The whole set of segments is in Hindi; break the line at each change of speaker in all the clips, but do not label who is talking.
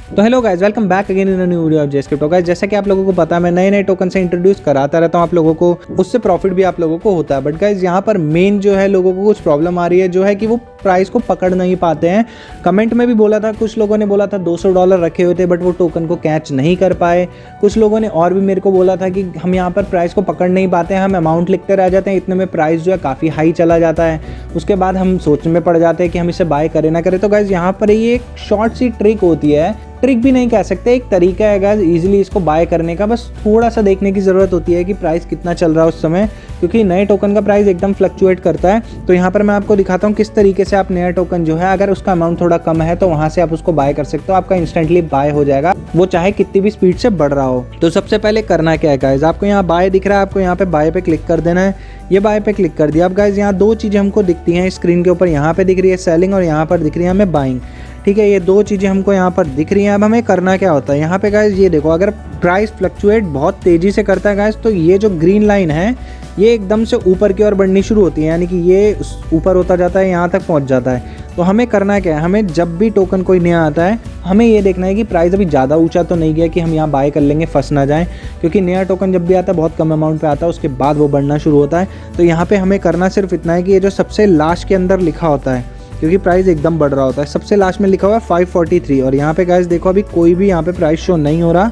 तो hello guys, welcome back again in a new video of JScript. तो गाइस, जैसा कि आप लोगों को पता है, मैं नए नए टोकन से इंट्रोड्यूस कराता रहता हूँ आप लोगों को, उससे प्रॉफिट भी आप लोगों को होता है। बट गाइस, यहाँ पर मेन जो है लोगों को कुछ प्रॉब्लम आ रही है, जो है कि वो प्राइस को पकड़ नहीं पाते हैं। कमेंट में भी बोला था, कुछ लोगों ने बोला था $200 रखे हुए थे, बट वो टोकन को कैच नहीं कर पाए। कुछ लोगों ने और भी मेरे को बोला था कि हम यहाँ पर प्राइस को पकड़ नहीं पाते हैं, हम अमाउंट लिखते रह जाते हैं, इतने में प्राइस जो है काफ़ी हाई चला जाता है। उसके बाद हम सोच में पड़ जाते हैं कि हम इसे बाय करें ना करें। तो गाइस, यहाँ पर ये एक शॉर्ट सी ट्रिक होती है, ट्रिक भी नहीं कह सकते, एक तरीका है गाइस इजीली इसको बाय करने का। बस थोड़ा सा देखने की ज़रूरत होती है कि प्राइस कितना चल रहा है उस समय, क्योंकि नए टोकन का प्राइस एकदम फ्लक्चुएट करता है। तो यहाँ पर मैं आपको दिखाता हूँ किस तरीके से आप नया टोकन जो है, अगर उसका अमाउंट थोड़ा कम है तो वहाँ से आप उसको बाय कर सकते हो। आपका इंस्टेंटली बाय हो जाएगा, वो चाहे कितनी भी स्पीड से बढ़ रहा हो। तो सबसे पहले करना क्या है गाइस, आपको यहाँ बाय दिख रहा है, आपको यहाँ पे बाय पे क्लिक कर देना है। ये बाय पे क्लिक कर दिया। अब गाइस, यहाँ दो चीज़ें हमको दिखती हैं स्क्रीन के ऊपर, यहाँ पे दिख रही है सेलिंग और यहाँ पर दिख रही है हमें बाइंग। ठीक है, ये दो चीज़ें हमको यहाँ पर दिख रही हैं। अब हमें करना क्या होता है, यहाँ पे गाइस ये देखो, अगर प्राइस फ्लक्चुएट बहुत तेज़ी से करता है गाइस, तो ये जो ग्रीन लाइन है ये एकदम से ऊपर की ओर बढ़नी शुरू होती है, यानी कि ये ऊपर होता जाता है, यहाँ तक पहुँच जाता है। तो हमें करना क्या है, हमें जब भी टोकन कोई नया आता है, हमें ये देखना है कि प्राइस अभी ज़्यादा ऊंचा तो नहीं गया कि हम यहाँ बाय कर लेंगे, फंस ना जाएं। क्योंकि नया टोकन जब भी आता है बहुत कम अमाउंट पे आता है, उसके बाद वो बढ़ना शुरू होता है। तो यहाँ पे हमें करना सिर्फ इतना है कि ये जो सबसे लास्ट के अंदर लिखा होता है, क्योंकि प्राइस एकदम बढ़ रहा होता है, सबसे लास्ट में लिखा हुआ है 543 और यहाँ पे गाइस देखो अभी कोई भी यहाँ पे प्राइस शो नहीं हो रहा।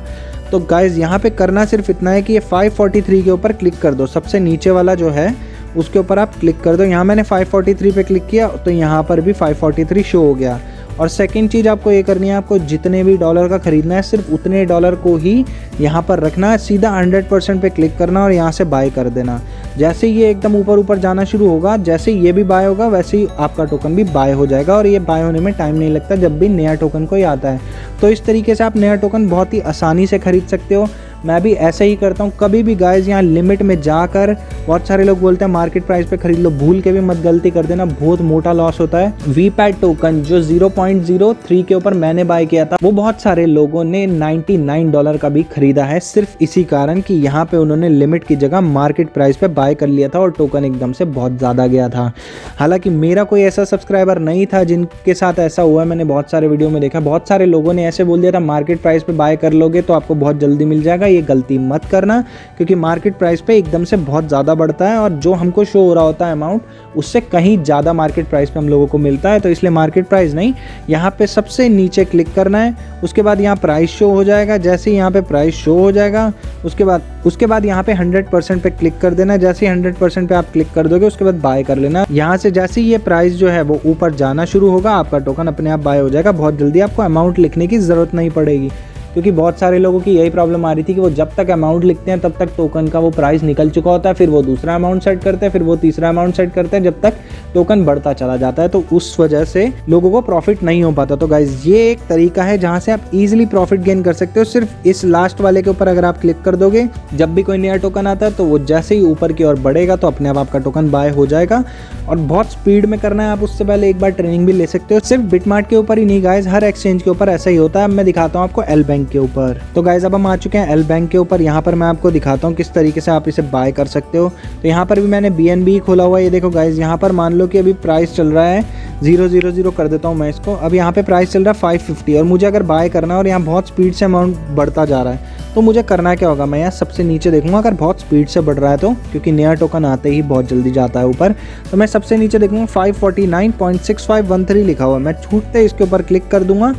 तो गाइस, यहाँ पे करना सिर्फ इतना है कि ये 543 के ऊपर क्लिक कर दो, सबसे नीचे वाला जो है उसके ऊपर आप क्लिक कर दो। यहाँ मैंने 543 पे क्लिक किया तो यहाँ पर भी 543 शो हो गया। और सेकंड चीज़ आपको ये करनी है, आपको जितने भी डॉलर का ख़रीदना है सिर्फ उतने डॉलर को ही यहाँ पर रखना है, सीधा 100% पे क्लिक करना और यहाँ से बाय कर देना। जैसे ही ये एकदम ऊपर ऊपर जाना शुरू होगा, जैसे ही ये भी बाय होगा, वैसे ही आपका टोकन भी बाय हो जाएगा। और ये बाय होने में टाइम नहीं लगता जब भी नया टोकन कोई आता है। तो इस तरीके से आप नया टोकन बहुत ही आसानी से ख़रीद सकते हो। मैं भी ऐसे ही करता हूँ। कभी भी गाइस यहाँ लिमिट में जाकर, बहुत सारे लोग बोलते हैं मार्केट प्राइस पे खरीद लो, भूल के भी मत गलती कर देना, बहुत मोटा लॉस होता है। वीपैट टोकन जो 0.03 के ऊपर मैंने बाय किया था, वो बहुत सारे लोगों ने $99 का भी खरीदा है, सिर्फ इसी कारण कि यहाँ पे उन्होंने लिमिट की जगह मार्केट प्राइस पे बाय कर लिया था और टोकन एकदम से बहुत ज़्यादा गया था। हालांकि मेरा कोई ऐसा सब्सक्राइबर नहीं था जिनके साथ ऐसा हुआ। मैंने बहुत सारे वीडियो में देखा, बहुत सारे लोगों ने ऐसे बोल दिया था मार्केट प्राइस पे बाय कर लोगे तो आपको बहुत जल्दी मिल जाएगा। ये गलती मत करना, क्योंकि मार्केट प्राइस पे एकदम से बहुत ज़्यादा बढ़ता है और जो हमको शो हो रहा होता है अमाउंट, उससे कहीं ज़्यादा मार्केट प्राइस पे हम लोगों को मिलता है। तो इसलिए मार्केट प्राइस नहीं, यहाँ पे सबसे नीचे क्लिक करना है। उसके बाद यहाँ प्राइस शो हो जाएगा। जैसे ही यहाँ पे प्राइस शो हो जाएगा, उसके बाद यहाँ पे 100% पे क्लिक कर देना। जैसे ही 100% पे आप क्लिक कर दोगे, उसके बाद बाय कर लेना। यहाँ से जैसे ही ये प्राइस जो है वो ऊपर जाना शुरू होगा, आपका टोकन अपने आप बाय हो जाएगा। बहुत जल्दी, आपको अमाउंट लिखने की ज़रूरत नहीं पड़ेगी, क्योंकि बहुत सारे लोगों की यही प्रॉब्लम आ रही थी कि वो जब तक अमाउंट लिखते हैं तब तक टोकन का वो प्राइस निकल चुका होता है, फिर वो दूसरा अमाउंट सेट करते हैं, फिर वो तीसरा अमाउंट सेट करते हैं, जब तक टोकन बढ़ता चला जाता है। तो उस वजह से लोगों को प्रॉफिट नहीं हो पाता। तो गाइज, ये एक तरीका है जहाँ से आप इजीली प्रॉफिट गेन कर सकते हो। सिर्फ इस लास्ट वाले के ऊपर अगर आप क्लिक कर दोगे, जब भी कोई नया टोकन आता है तो वो जैसे ही ऊपर की ओर बढ़ेगा तो अपने आप आपका टोकन बाय हो जाएगा। और बहुत स्पीड में करना है, आप उससे पहले एक बार ट्रेनिंग भी ले सकते हो। सिर्फ बिटमार्ट के ऊपर ही नहीं गाइज, हर एक्सचेंज के ऊपर ऐसा ही होता है। अब मैं दिखाता हूँ आपको एल बैंक के ऊपर। तो गाइज, अब हम आ चुके हैं एल बैंक के ऊपर। यहाँ पर मैं आपको दिखाता हूँ किस तरीके से आप इसे बाय कर सकते हो। तो यहाँ पर भी मैंने BNB खोला हुआ है। ये देखो गाइज, यहाँ पर मान लो कि अभी प्राइस चल रहा है 000 कर देता हूँ मैं इसको। अब यहाँ पे प्राइस चल रहा है 550 और मुझे अगर बाय करना है और यहाँ बहुत स्पीड से अमाउंट बढ़ता जा रहा है, तो मुझे करना क्या होगा, मैं यहाँ सबसे नीचे देखूंगा अगर बहुत स्पीड से बढ़ रहा है तो, क्योंकि नया टोकन आते ही बहुत जल्दी जाता है ऊपर। तो मैं सबसे नीचे देखूंगा 549.6513 लिखा हुआ है, मैं छूटते इसके ऊपर क्लिक कर दूंगा।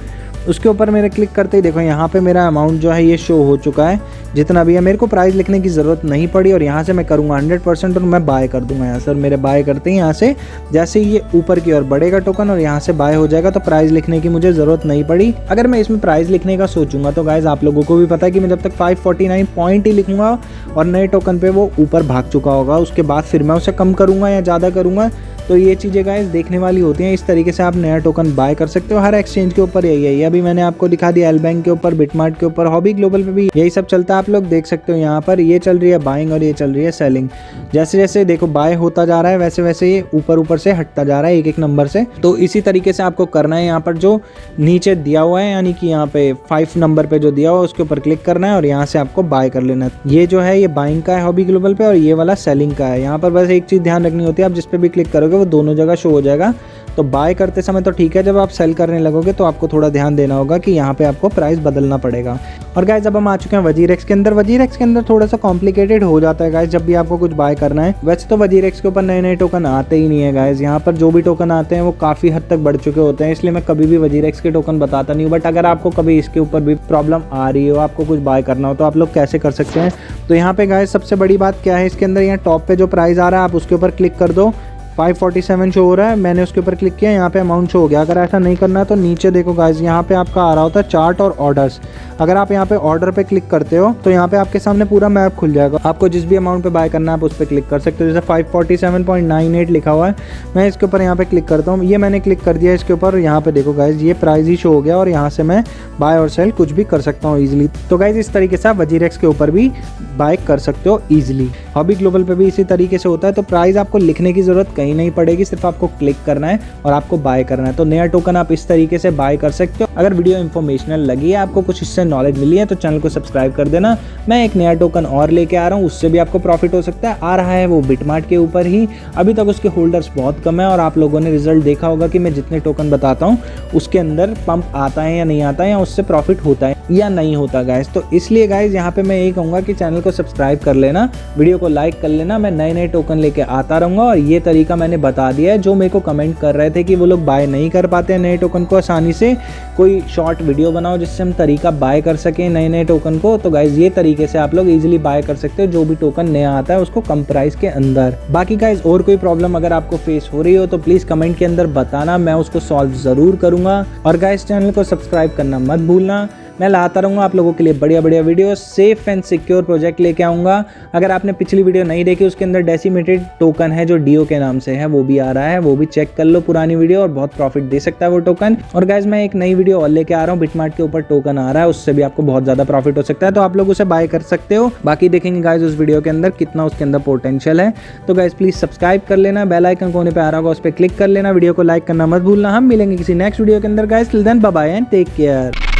उसके ऊपर मेरे क्लिक करते ही देखो यहाँ पे मेरा अमाउंट जो है ये शो हो चुका है, जितना भी है। मेरे को प्राइस लिखने की ज़रूरत नहीं पड़ी और यहाँ से मैं करूँगा 100% और मैं बाय कर दूंगा यहाँ से। मेरे बाय करते ही यहाँ से जैसे ही ये ऊपर की ओर बढ़ेगा टोकन और यहाँ से बाय हो जाएगा, तो प्राइस लिखने की मुझे ज़रूरत नहीं पड़ी। अगर मैं इसमें प्राइस लिखने का सोचूंगा तो गाइज, आप लोगों को भी पता है कि मैं जब तक 549 पॉइंट ही लिखूंगा और नए टोकन पे वो ऊपर भाग चुका होगा, उसके बाद फिर मैं उसे कम करूँगा या ज़्यादा करूँगा। तो ये चीज़ें गाइस देखने वाली होती हैं। इस तरीके से आप नया टोकन बाय कर सकते हो। हर एक्सचेंज के ऊपर यही है। अभी मैंने आपको दिखा दिया एल बैंक के ऊपर, बिटमार्ट के ऊपर, हॉबी ग्लोबल पे भी यही सब चलता है। आप लोग देख सकते हो यहाँ पर ये चल रही है बाइंग और ये चल रही है सेलिंग। जैसे जैसे देखो बाय होता जा रहा है, वैसे वैसे ये ऊपर ऊपर से हटता जा रहा है एक एक नंबर से। तो इसी तरीके से आपको करना है। यहाँ पर जो नीचे दिया हुआ है, यानी कि यहाँ पे 5 नंबर पे जो दिया हुआ है उसके ऊपर क्लिक करना है और यहाँ से आपको बाय कर लेना है। ये जो है ये बाइंग का है हॉबी ग्लोबल पे और ये वाला सेलिंग का है। यहाँ पर बस एक चीज़ ध्यान रखनी होती है, आप जिस पे भी क्लिक करोगे वो दोनों जगह शो हो जाएगा। तो बाय करते समय तो ठीक है, जब आप सेल करने लगोगे तो आपको थोड़ा ध्यान देना होगा कि यहाँ पे आपको प्राइस बदलना पड़ेगा। और गाइज अब हम आ चुके हैं वजीरेक्स के अंदर। वजीरेक्स के अंदर थोड़ा सा कॉम्प्लिकेटेड हो जाता है गाइज जब भी आपको कुछ बाय करना है। वैसे तो वजीरेक्स के ऊपर नए नए टोकन आते ही नहीं है गाइज, यहाँ पर जो भी टोकन आते हैं वो काफ़ी हद तक बढ़ चुके होते हैं, इसलिए मैं कभी भी वजीरेक्स के टोकन बताता नहीं हूँ। बट अगर आपको कभी इसके ऊपर भी प्रॉब्लम आ रही हो, आपको कुछ बाय करना हो, तो आप लोग कैसे कर सकते हैं। तो यहाँ पे गाइज सबसे बड़ी बात क्या है, इसके अंदर यहाँ टॉप पे जो प्राइस आ रहा है आप उसके ऊपर क्लिक कर दो। 547 शो हो रहा है, मैंने उसके ऊपर क्लिक किया, यहाँ पे अमाउंट शो हो गया। अगर ऐसा नहीं करना है तो नीचे देखो गाइज, यहाँ पे आपका आ रहा होता है चार्ट और ऑर्डर्स। अगर आप यहाँ पे ऑर्डर पे क्लिक करते हो तो यहाँ पे आपके सामने पूरा मैप खुल जाएगा। आपको जिस भी अमाउंट पे बाय करना है आप उस पर क्लिक कर सकते हो। जैसे 547.98 लिखा हुआ है, मैं इसके ऊपर यहाँ पे क्लिक करता हूँ। ये मैंने क्लिक कर दिया इसके ऊपर, यहाँ पे देखो गाइज ये प्राइस ही शो हो गया और यहाँ से मैं बाय और सेल कुछ भी कर सकता हूँ ईजिली। तो गाइज इस तरीके से आप वजीरेक्स के ऊपर भी बाय कर सकते हो ईजिली। हॉबी ग्लोबल पे भी इसी तरीके से होता है। तो प्राइस आपको लिखने की जरूरत कहीं नहीं पड़ेगी, सिर्फ आपको क्लिक करना है और आपको बाय करना है। तो नया टोकन आप इस तरीके से बाय कर सकते हो। अगर वीडियो इन्फॉर्मेशनल लगी है, आपको कुछ इससे नॉलेज मिली है, तो चैनल को सब्सक्राइब कर देना। मैं एक नया टोकन और लेके आ रहा हूँ, उससे भी आपको प्रॉफिट हो सकता है। आ रहा है वो बिटमार्ट के ऊपर ही, अभी तक उसके होल्डर्स बहुत कम है और आप लोगों ने रिजल्ट देखा होगा कि मैं जितने टोकन बताता हूँ उसके अंदर पंप आता है या नहीं आता है, या उससे प्रॉफिट होता है या नहीं होता गाइस। तो इसलिए गाइस यहाँ पे मैं यही कहूँगा कि चैनल को सब्सक्राइब कर लेना, वीडियो को लाइक कर लेना। मैं नए नए टोकन लेके आता रहूँगा और ये तरीका मैंने बता दिया है। जो मेरे को कमेंट कर रहे थे कि वो लोग बाय नहीं कर पाते हैं नए टोकन को आसानी से, कोई शॉर्ट वीडियो बनाओ जिससे हम तरीका बाय कर सकें नए नए टोकन को। तो गाइज ये तरीके से आप लोग इजीली बाय कर सकते हो जो भी टोकन नया आता है उसको कम प्राइस के अंदर। बाकी गाइज और कोई प्रॉब्लम अगर आपको फेस हो रही हो तो प्लीज कमेंट के अंदर बताना, मैं उसको सॉल्व जरूर करूंगा। और गाइज चैनल को सब्सक्राइब करना मत भूलना। मैं लाता रहूँगा आप लोगों के लिए बढ़िया बढ़िया video, safe and secure project लेके आऊँगा। अगर आपने पिछली वीडियो नहीं देखी, उसके अंदर डेसिमेटेड टोकन है जो डीओ के नाम से है, वो भी आ रहा है, वो भी चेक कर लो पुरानी वीडियो, और बहुत प्रॉफिट दे सकता है वो टोकन। और गाइज मैं एक नई वीडियो और लेके आ रहा हूँ, बिटमार्ट के ऊपर टोकन आ रहा है, उससे भी आपको बहुत ज़्यादा प्रॉफिट हो सकता है, तो आप लोग उसे बाय कर सकते हो। बाकी देखेंगे गाइज उस वीडियो के अंदर कितना उसके अंदर पोटेंशियल है। तो गाइज प्लीज सब्सक्राइब कर लेना, बेल आइकन कोने पे आ रहा होगा उस पर क्लिक कर लेना, वीडियो को लाइक करना मत भूलना। हम मिलेंगे किसी नेक्स्ट वीडियो के अंदर guys, till then bye bye and take care.